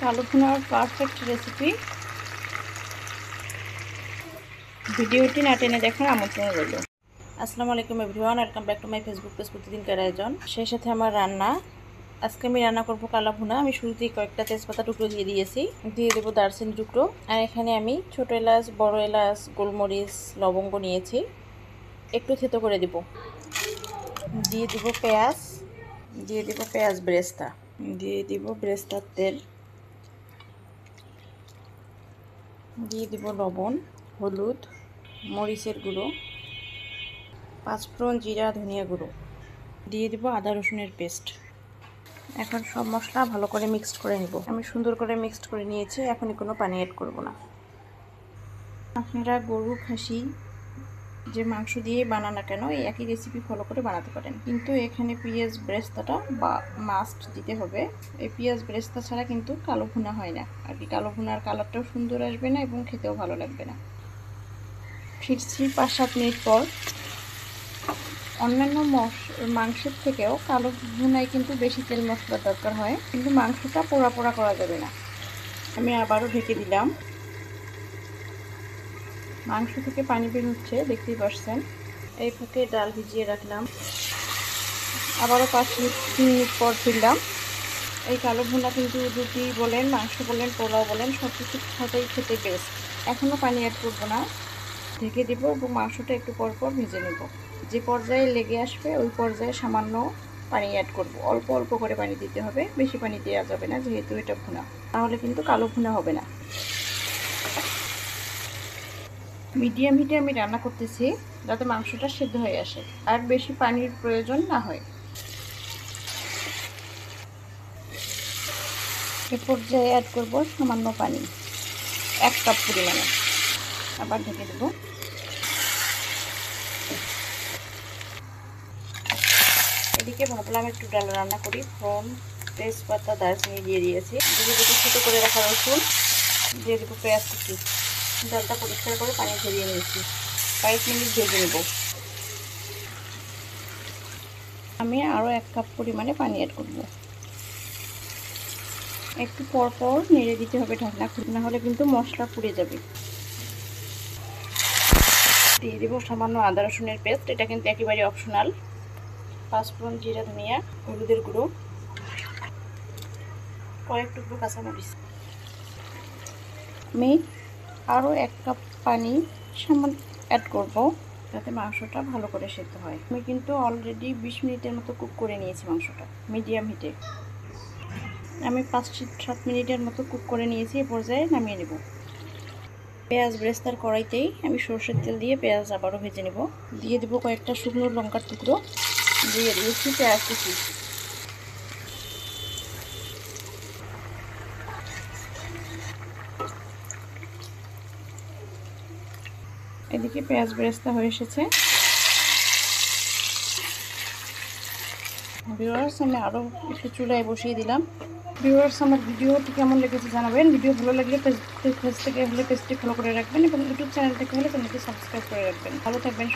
কালো ভুনার perfect recipe. ভিডিওটি না টেনে দেখার আমন্ত্রণ রইল। আসসালামু আলাইকুম everyone, welcome back to my Facebook page প্রতিদিনকার আয়োজন। সেই সাথে আমার রান্না। আজকে আমি রান্না করব কালো ভুনা। আমি শুরুতেই কয়েকটা তেজপাতা টুকরো দিয়ে দিয়েছি, দিয়ে দেবো দারচিনি টুকরো। আর এখানে আমি ছোট এলাচ, বড় এলাচ, গোলমরিচ, লবঙ্গ নিয়েছি, একটু থেতো করে দিব। দিয়ে দিব পেঁয়াজ, দিয়ে দিব পেঁয়াজ বেরেস্তা, দিয়ে দিব বেরেস্তার তেল, দিয়ে দিব লবণ, হলুদ, মরিচের গুঁড়ো, পাঁচফোড়ন, জিরা, ধনিয়া গুঁড়ো, দিয়ে দিব আদা রসুনের পেস্ট। এখন সব মশলা ভালো করে মিক্সড করে নেব। আমি সুন্দর করে মিক্সড করে নিয়েছি, এখনই কোনো পানি অ্যাড করব না। আপনারা গরু, খাসি যে মাংস দিয়ে বানান না কেন এই একই রেসিপি ফলো করে বানাতে পারেন, কিন্তু এখানে পেঁয়াজ বেরেস্তাটা বা মাস্ট দিতে হবে। এই পেঁয়াজ বেরেস্তা ছাড়া কিন্তু কালো ভুনা হয় না আর কি। কালো ভুনার কালারটাও সুন্দর আসবে না এবং খেতেও ভালো লাগবে না। ফিরছি 5-7 মিনিট পর। অন্যান্য মাংসের থেকেও কালো ভুনায় কিন্তু বেশি তেল মশলার দরকার হয়, কিন্তু মাংসটা পোড়া পোড়া করা যাবে না। আমি আবারও ঢেকে দিলাম। মাংস থেকে পানি বের হচ্ছে, দেখতেই পাচ্ছেন। এই ফাঁকে ডাল ভিজিয়ে রাখলাম। আবারও 5 মিনিট পর ফিরলাম। এই কালো ভুনা কিন্তু রুটি বলেন, মাংস বলেন, পোলাও বলেন, সব কিছুর সাথেই খেতে বেস্ট। এখনও পানি অ্যাড করবো না, ঢেকে দিব এবং মাংসটা একটু পর পর ভেজে নেব। যে পর্যায়ে লেগে আসবে ওই পর্যায়ে সামান্য পানি অ্যাড করব। অল্প অল্প করে পানি দিতে হবে, বেশি পানি দেওয়া যাবে না, যেহেতু এটা ভুনা, তাহলে কিন্তু কালো ভুনা হবে না। মিডিয়াম হিটে আমি রান্না করতেছি যাতে মাংসটা সেদ্ধ হয়ে আসে আর বেশি পানির প্রয়োজন না হয়। এ পর্যায়ে অ্যাড করব সামান্য পানি, 1 কাপ পরিমাণে। আবার ঢেকে দেব। এদিকে ভাবলাম একটু ডাল রান্না করি। ফোড়ন, তেজপাতা, দারচিনি দিয়ে দিয়েছি। দিয়ে দেবো ছোটো করে রাখা রসুন, দিয়ে দেবো পেঁয়াজ কুচি। ডালটা পরিষ্কার করে পানি ঝরিয়ে নিয়েছি। 5 মিনিট ভেজে নেব। আমি আরও 1 কাপ পরিমাণে পানি অ্যাড করব। একটু পর পর নেড়ে দিতে হবে ঢাকনা খুলে, না হলে কিন্তু মশলা পুড়ে যাবে। দিয়ে দেবো সামান্য আদা রসুনের পেস্ট, এটা কিন্তু একেবারে অপশনাল। পাঁচফোড়ন, জিরা, ধনিয়া, হলুদের গুঁড়ো, কয়েক টুকরো কাঁচামরিচ। আমি আরও 1 কাপ পানি সামান্য অ্যাড করব যাতে মাংসটা ভালো করে সেদ্ধ হয়। আমি কিন্তু অলরেডি 20 মিনিটের মতো কুক করে নিয়েছি মাংসটা মিডিয়াম হিটে। আমি 5-7 মিনিটের মতো কুক করে নিয়েছি। এ পর্যায়ে নামিয়ে নেব। পেঁয়াজ বেরেস্তার কড়াইতেই আমি সরষের তেল দিয়ে পেঁয়াজ আবারও ভেজে নেব। দিয়ে দেবো কয়েকটা শুকনো লঙ্কার টুকরো, দিয়ে দিয়েছি পেঁয়াজ কুচি। এদিকে পেঁয়াজ বেরেস্তা হয়ে এসেছে। ভিউয়ার্স, আমি আরও একটু চুলায় বসিয়ে দিলাম। ভিউয়ার্স, আমার ভিডিওটি কেমন লেগেছে জানাবেন। ভিডিও ভালো লাগলে ফেস থেকে হলে পেজটি ফলো করে রাখবেন এবং ইউটিউব চ্যানেল থেকে হলে চ্যানেলটি সাবস্ক্রাইব করে রাখবেন। ভালো থাকবেন।